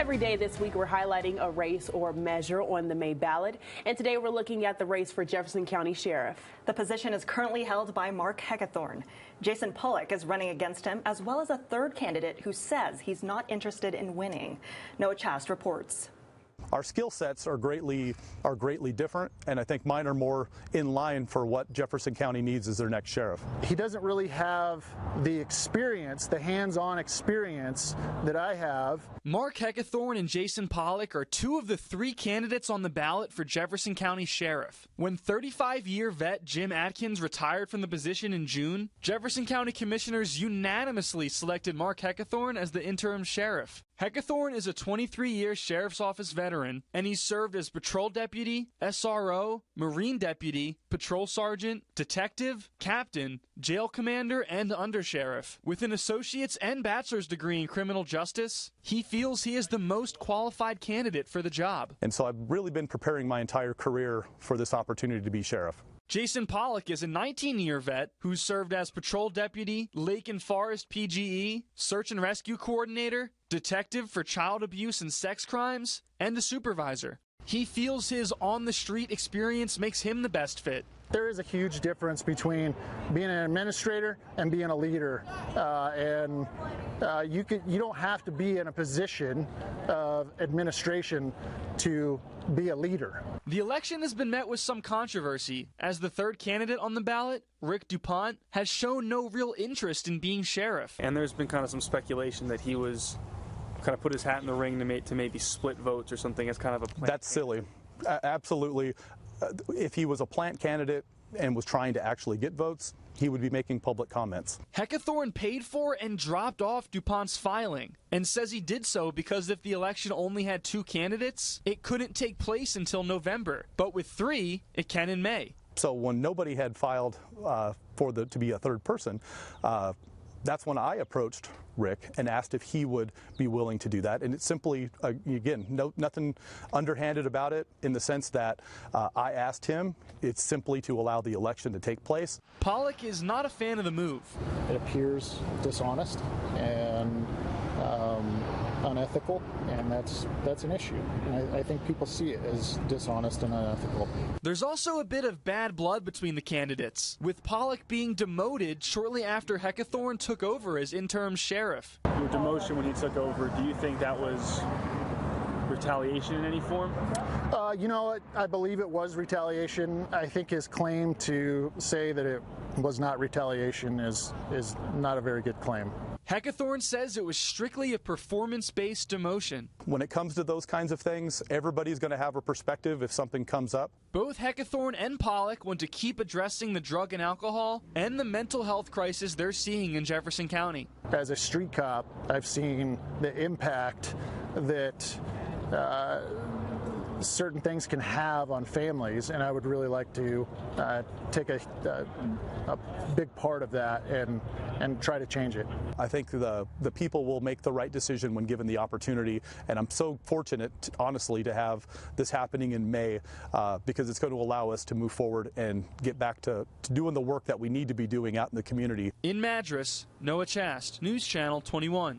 Every day this week, we're highlighting a race or measure on the May ballot. And today we're looking at the race for Jefferson County Sheriff. The position is currently held by Mark Heckathorn. Jason Pollock is running against him, as well as a third candidate who says he's not interested in winning. Noah Chast reports. Our skill sets are greatly different, and I think mine are more in line for what Jefferson County needs as their next sheriff. He doesn't really have the experience, the hands-on experience that I have. Mark Heckathorn and Jason Pollock are two of the three candidates on the ballot for Jefferson County Sheriff. When 35-year vet Jim Atkins retired from the position in June, Jefferson County Commissioners unanimously selected Mark Heckathorn as the interim sheriff. Heckathorn is a 23-year Sheriff's Office veteran, and he's served as Patrol Deputy, SRO, Marine Deputy, Patrol Sergeant, Detective, Captain, Jail Commander, and Undersheriff. With an associate's and bachelor's degree in criminal justice, he feels he is the most qualified candidate for the job. And so I've really been preparing my entire career for this opportunity to be sheriff. Jason Pollock is a 19-year vet who's served as Patrol Deputy, Lake and Forest PGE, Search and Rescue Coordinator, Detective for Child Abuse and Sex Crimes, and a supervisor. He feels his on-the-street experience makes him the best fit. There is a huge difference between being an administrator and being a leader, you don't have to be in a position of administration to be a leader. The election has been met with some controversy, as the third candidate on the ballot, Rick DuPont, has shown no real interest in being sheriff. And there's been kind of some speculation that he was kind of put his hat in the ring to maybe split votes or something as kind of a plant. That's silly. Absolutely. If he was a plant candidate and was trying to actually get votes, he would be making public comments. Heckathorn paid for and dropped off DuPont's filing and says he did so because if the election only had two candidates, it couldn't take place until November. But with three, it can in May. So when nobody had filed to be a third person, that's when I approached Rick and asked if he would be willing to do that. And it's simply, again, nothing underhanded about it in the sense that I asked him. It's simply to allow the election to take place. Pollock is not a fan of the move. It appears dishonest and unethical, and that's an issue. And I think people see it as dishonest and unethical. There's also a bit of bad blood between the candidates, with Pollock being demoted shortly after Heckathorn took over as interim sheriff. Your demotion when he took over, do you think that was retaliation in any form? You know, I believe it was retaliation. I think his claim to say that it was not retaliation is not a very good claim. Heckathorn says it was strictly a performance-based demotion. When it comes to those kinds of things, everybody's going to have a perspective if something comes up. Both Heckathorn and Pollock want to keep addressing the drug and alcohol and the mental health crisis they're seeing in Jefferson County. As a street cop, I've seen the impact that certain things can have on families, and I would really like to take a big part of that and try to change it. I think the people will make the right decision when given the opportunity, and I'm so fortunate, honestly, to have this happening in May because it's going to allow us to move forward and get back to doing the work that we need to be doing out in the community. In Madras, Noah Chast, News Channel 21.